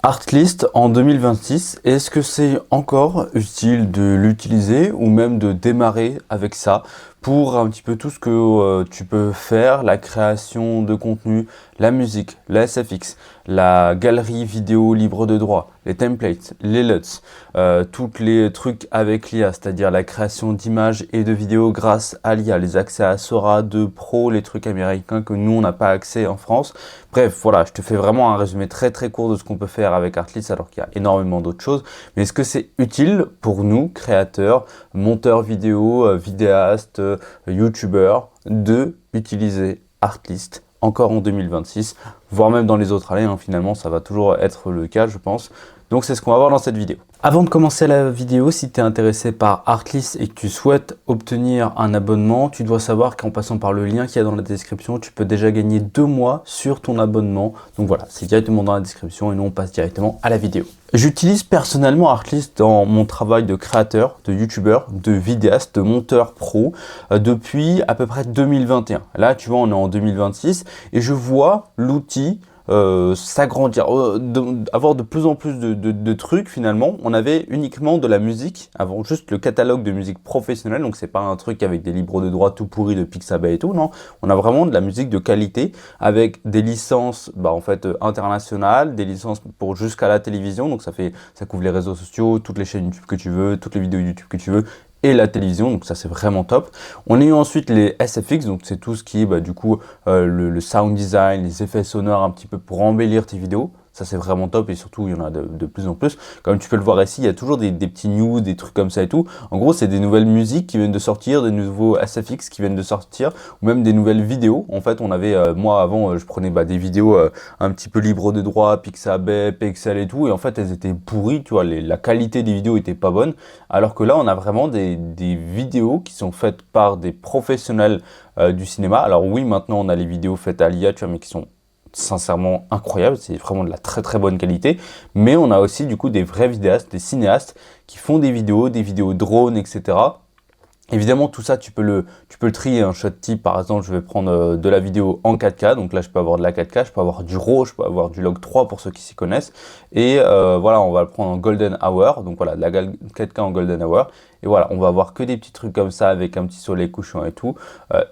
Artlist en 2026, est-ce que c'est encore utile de l'utiliser ou même de démarrer avec ça pour un petit peu tout ce que tu peux faire, la création de contenu, la musique, la SFX, la galerie vidéo libre de droit, les templates, les LUTs, tous les trucs avec l'IA, c'est-à-dire la création d'images et de vidéos grâce à l'IA, les accès à Sora 2 Pro, les trucs américains que nous on n'a pas accès en France. Bref, voilà, je te fais vraiment un résumé très court de ce qu'on peut faire avec Artlist alors qu'il y a énormément d'autres choses. Mais est-ce que c'est utile pour nous, créateurs, monteurs vidéo, vidéastes, youtubeurs, de utiliser Artlist encore en 2026, voire même dans les autres années, hein, finalement ça va toujours être le cas je pense. Donc c'est ce qu'on va voir dans cette vidéo. Avant de commencer la vidéo, si tu es intéressé par Artlist et que tu souhaites obtenir un abonnement, tu dois savoir qu'en passant par le lien qu'il y a dans la description, tu peux déjà gagner 2 mois sur ton abonnement. Donc voilà, c'est directement dans la description et nous on passe directement à la vidéo. J'utilise personnellement Artlist dans mon travail de créateur, de youtubeur, de vidéaste, de monteur pro depuis à peu près 2021. Là tu vois on est en 2026 et je vois l'outil s'agrandir, avoir de plus en plus de trucs finalement. On avait uniquement de la musique, avant juste le catalogue de musique professionnelle, donc c'est pas un truc avec des libres de droit tout pourris de Pixabay et tout, non. On a vraiment de la musique de qualité avec des licences en fait internationales, des licences pour jusqu'à la télévision, donc ça couvre les réseaux sociaux, toutes les chaînes YouTube que tu veux, toutes les vidéos YouTube que tu veux, et la télévision, donc ça c'est vraiment top. On a eu ensuite les SFX, donc c'est tout ce qui est du coup le sound design, les effets sonores un petit peu pour embellir tes vidéos. Ça c'est vraiment top et surtout il y en a de plus en plus. Comme tu peux le voir ici, il y a toujours des petits news, des trucs comme ça et tout. En gros c'est des nouvelles musiques qui viennent de sortir, des nouveaux SFX qui viennent de sortir, ou même des nouvelles vidéos. En fait on avait, moi avant je prenais des vidéos un petit peu libres de droit, Pixabay, Pexel et tout, et en fait elles étaient pourries, tu vois, la qualité des vidéos était pas bonne. Alors que là on a vraiment des vidéos qui sont faites par des professionnels du cinéma. Alors oui maintenant on a les vidéos faites à l'IA, tu vois, mais qui sont sincèrement incroyable, c'est vraiment de la très bonne qualité, mais on a aussi du coup des vrais vidéastes, des cinéastes qui font des vidéos drones, etc. Évidemment, tout ça, tu peux le trier. Un shot type, par exemple, je vais prendre de la vidéo en 4K. Donc là, je peux avoir de la 4K, je peux avoir du RAW, je peux avoir du Log 3 pour ceux qui s'y connaissent. Et voilà, on va le prendre en Golden Hour. Donc voilà, de la 4K en Golden Hour. Et voilà, on va avoir que des petits trucs comme ça avec un petit soleil couchant et tout.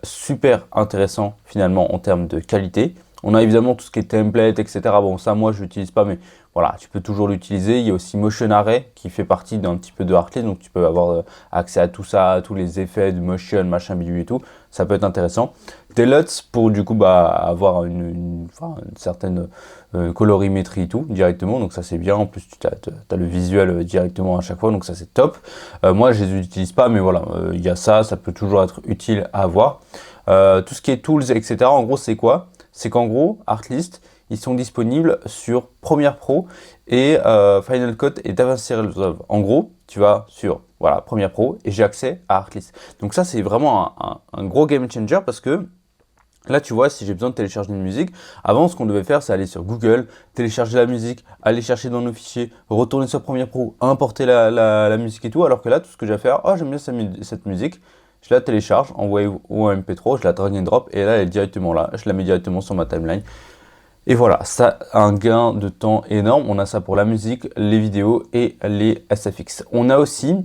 Super intéressant finalement en termes de qualité. On a évidemment tout ce qui est template, etc. Bon, ça, moi, je l'utilise pas, mais voilà, tu peux toujours l'utiliser. Il y a aussi Motion Array qui fait partie d'un petit peu de Artlist, donc tu peux avoir accès à tout ça, à tous les effets de motion, machin, bidule et tout. Ça peut être intéressant. Des LUTs pour du coup avoir une certaine colorimétrie et tout directement, donc ça c'est bien. En plus, tu as le visuel directement à chaque fois, donc ça c'est top. Moi, je les utilise pas, mais voilà, il y a ça, ça peut toujours être utile à avoir. Tout ce qui est tools, etc. En gros, c'est quoi? C'est qu'en gros, Artlist, ils sont disponibles sur Premiere Pro et Final Cut et DaVinci Resolve. En gros, tu vas sur Premiere Pro et j'ai accès à Artlist. Donc ça, c'est vraiment un gros game changer parce que là, tu vois, si j'ai besoin de télécharger une musique, avant, ce qu'on devait faire, c'est aller sur Google, télécharger la musique, aller chercher dans nos fichiers, retourner sur Premiere Pro, importer la musique et tout. Alors que là, tout ce que j'ai à faire, oh, j'aime bien cette musique. Je la télécharge en Wave ou en MP3, je la drag and drop et là elle est directement là, je la mets directement sur ma timeline. Et voilà, ça a un gain de temps énorme. On a ça pour la musique, les vidéos et les SFX. On a aussi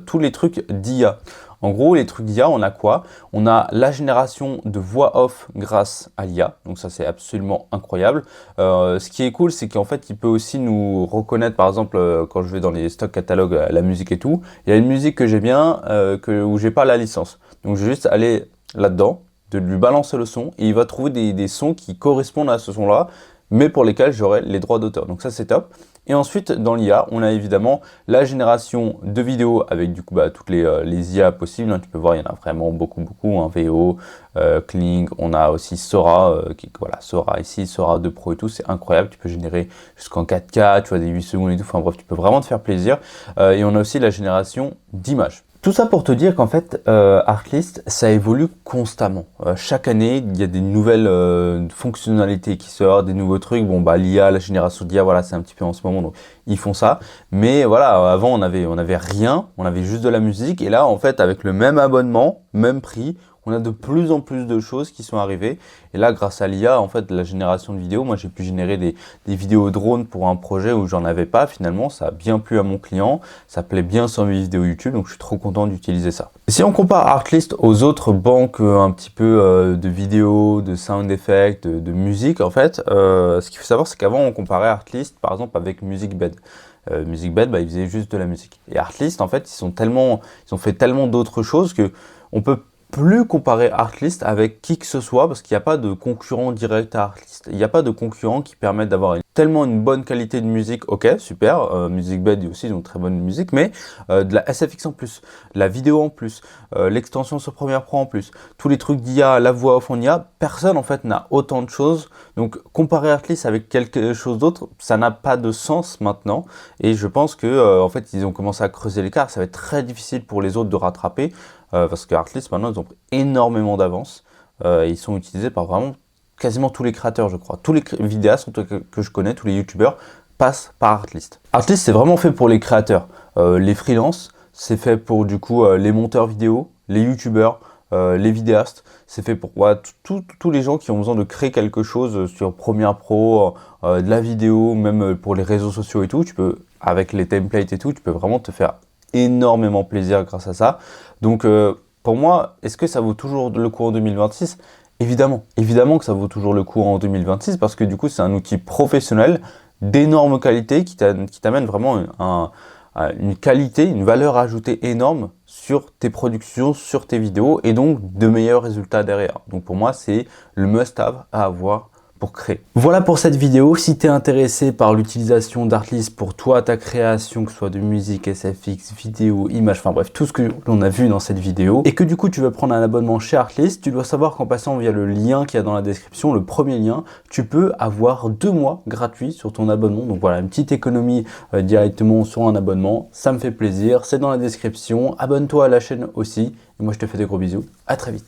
tous les trucs d'IA. En gros, les trucs d'IA, on a quoi? On a la génération de voix off grâce à l'IA. Donc ça, c'est absolument incroyable. Ce qui est cool, c'est qu'en fait, il peut aussi nous reconnaître, par exemple, quand je vais dans les stocks catalogues, la musique et tout. Il y a une musique que j'ai bien, où j'ai pas la licence. Donc je vais juste aller là-dedans, de lui balancer le son, et il va trouver des sons qui correspondent à ce son-là, mais pour lesquels j'aurai les droits d'auteur. Donc ça, c'est top. Et ensuite, dans l'IA, on a évidemment la génération de vidéos avec du coup toutes les IA possibles. Hein. Tu peux voir, il y en a vraiment beaucoup. Hein. VO, Kling, on a aussi Sora, Sora ici, Sora 2 Pro et tout, c'est incroyable. Tu peux générer jusqu'en 4K, tu vois, des 8 secondes et tout. Enfin bref, tu peux vraiment te faire plaisir. Et on a aussi la génération d'images. Tout ça pour te dire qu'en fait, Artlist, ça évolue constamment. Chaque année, il y a des nouvelles fonctionnalités qui sortent, des nouveaux trucs. Bon, l'IA, la génération d'IA, voilà, c'est un petit peu en ce moment, donc ils font ça. Mais voilà, avant, on avait rien, on avait juste de la musique. Et là, en fait, avec le même abonnement, même prix, on a de plus en plus de choses qui sont arrivées. Et là, grâce à l'IA, en fait, la génération de vidéos, moi j'ai pu générer des vidéos drones pour un projet où j'en avais pas. Finalement, ça a bien plu à mon client, ça plaît bien sur mes vidéos YouTube, donc je suis trop content d'utiliser ça. Si on compare Artlist aux autres banques un petit peu de vidéos, de sound effects, de musique, en fait, ce qu'il faut savoir, c'est qu'avant on comparait Artlist par exemple avec MusicBed. MusicBed, ils faisaient juste de la musique. Et Artlist, en fait, ils ont fait tellement d'autres choses que on peut plus comparer Artlist avec qui que ce soit parce qu'il n'y a pas de concurrent direct à Artlist. Il n'y a pas de concurrent qui permette d'avoir tellement une bonne qualité de musique. Ok, super. MusicBed aussi, ils ont très bonne musique, mais de la SFX en plus, de la vidéo en plus, l'extension sur Premiere Pro en plus, tous les trucs d'IA, la voix off en IA, personne en fait n'a autant de choses. Donc comparer Artlist avec quelque chose d'autre, ça n'a pas de sens maintenant. Et je pense que en fait, ils ont commencé à creuser l'écart. Ça va être très difficile pour les autres de rattraper. Parce que Artlist maintenant ils ont pris énormément d'avance, ils sont utilisés par vraiment quasiment tous les créateurs, je crois. Tous les vidéastes que je connais, tous les youtubeurs passent par Artlist. Artlist c'est vraiment fait pour les créateurs, les freelances, c'est fait pour du coup les monteurs vidéo, les youtubeurs, les vidéastes, c'est fait pour tous les gens qui ont besoin de créer quelque chose sur Premiere Pro, de la vidéo, même pour les réseaux sociaux et tout. Tu peux, avec les templates et tout, tu peux vraiment te faire énormément plaisir grâce à ça. Donc pour moi, est-ce que ça vaut toujours le coup en 2026? Évidemment que ça vaut toujours le coup en 2026 parce que du coup c'est un outil professionnel d'énorme qualité qui t'amène vraiment une qualité, une valeur ajoutée énorme sur tes productions, sur tes vidéos et donc de meilleurs résultats derrière. Donc pour moi c'est le must-have à avoir pour créer. Voilà pour cette vidéo. Si tu es intéressé par l'utilisation d'Artlist pour toi, ta création, que ce soit de musique, SFX, vidéo, image, enfin bref, tout ce que l'on a vu dans cette vidéo, et que du coup tu veux prendre un abonnement chez Artlist, tu dois savoir qu'en passant via le lien qu'il y a dans la description, le premier lien, tu peux avoir 2 mois gratuits sur ton abonnement. Donc voilà, une petite économie directement sur un abonnement. Ça me fait plaisir, c'est dans la description. Abonne-toi à la chaîne aussi. Et moi je te fais des gros bisous. À très vite.